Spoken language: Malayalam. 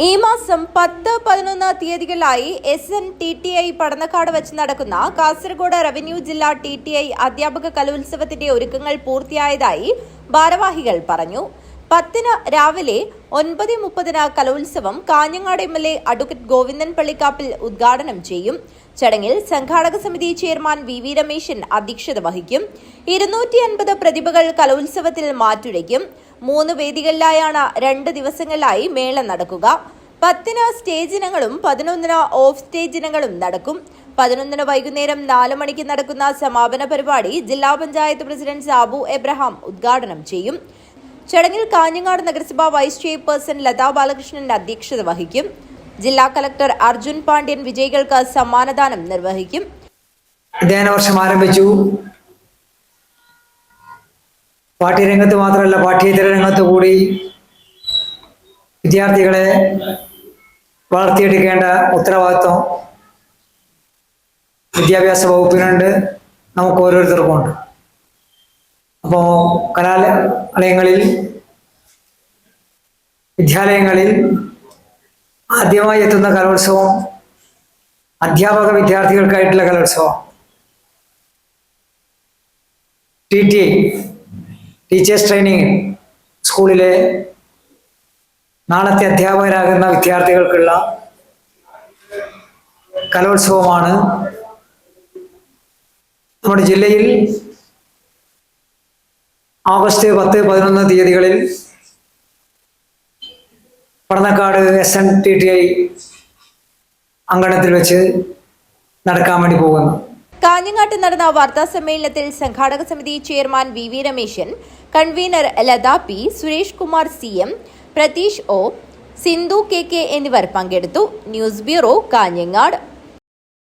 ഈ മാസം 10, 11 തീയതികളിലായി SNTTI പടന്നക്കാട് വെച്ച് നടക്കുന്ന കാസർഗോഡ് റവന്യൂ ജില്ലാ TTI അധ്യാപക കലോത്സവത്തിന്റെ ഒരുക്കങ്ങൾ പൂർത്തിയായതായി ഭാരവാഹികൾ പറഞ്ഞു. 10 രാവിലെ 9:30 കലോത്സവം കാഞ്ഞങ്ങാട് MLA അഡ്വക്കേറ്റ് ഗോവിന്ദൻ പള്ളിക്കാപ്പിൽ ഉദ്ഘാടനം ചെയ്യും. ചടങ്ങിൽ സംഘാടക സമിതി ചെയർമാൻ VV രമേശൻ അധ്യക്ഷത വഹിക്കും. 250 പ്രതിഭകൾ കലോത്സവത്തിൽ മാറ്റുരയ്ക്കും. 3 വേദികളിലായാണ് 2 ദിവസങ്ങളിലായി മേള നടക്കുക. 10 സ്റ്റേജ് ഇനങ്ങളും 11 ഓഫ് സ്റ്റേജ് ഇനങ്ങളും നടക്കും. 11 വൈകുന്നേരം 4 മണിക്ക് നടക്കുന്ന സമാപന പരിപാടി ജില്ലാ പഞ്ചായത്ത് പ്രസിഡന്റ് സാബു എബ്രഹാം ഉദ്ഘാടനം ചെയ്യും. ചടങ്ങിൽ കാഞ്ഞങ്ങാട് നഗരസഭ വൈസ് ചെയർപേഴ്സൺ ലതാ ബാലകൃഷ്ണൻ അധ്യക്ഷത വഹിക്കും. ജില്ലാ കളക്ടർ അർജുൻ പാണ്ഡ്യൻ വിജയികൾക്ക് സമ്മാനദാനം നിർവഹിക്കും. അധ്യയന വർഷം ആരംഭിച്ചു. പാഠ്യരംഗത്ത് മാത്രമല്ല, പാഠ്യേതര രംഗത്ത് കൂടി വിദ്യാർത്ഥികളെ വളർത്തിയെടുക്കേണ്ട ഉത്തരവാദിത്വം വിദ്യാഭ്യാസ വകുപ്പിനുണ്ട്, നമുക്ക് ഓരോരുത്തർക്കുമുണ്ട്. അപ്പോൾ കലാലയങ്ങളിൽ, വിദ്യാലയങ്ങളിൽ ആദ്യമായി എത്തുന്ന കലോത്സവം അധ്യാപക വിദ്യാർത്ഥികൾക്കായിട്ടുള്ള കലോത്സവം. TTI ടീച്ചേഴ്സ് ട്രെയിനിങ് സ്കൂളിലെ നാളത്തെ അധ്യാപകരാകുന്ന വിദ്യാർത്ഥികൾക്കുള്ള കലോത്സവമാണ്. നമ്മുടെ ജില്ലയിൽ ഓഗസ്റ്റ് 10, 11 തീയതികളിൽ പടന്നക്കാട് SNTTI അങ്കണത്തിൽ വെച്ച് നടക്കാൻ വേണ്ടി പോകുന്നു. കാഞ്ഞങ്ങാട്ട് നടന്ന വാർത്താ സമ്മേളനത്തിൽ സംഘാടക സമിതി chairman VV Rameshan, convener Latha P, Suresh Kumar CM, Pratheesh O, Sindhu KK എന്നിവർ പങ്കെടുത്തു. News bureau, Kanhangad.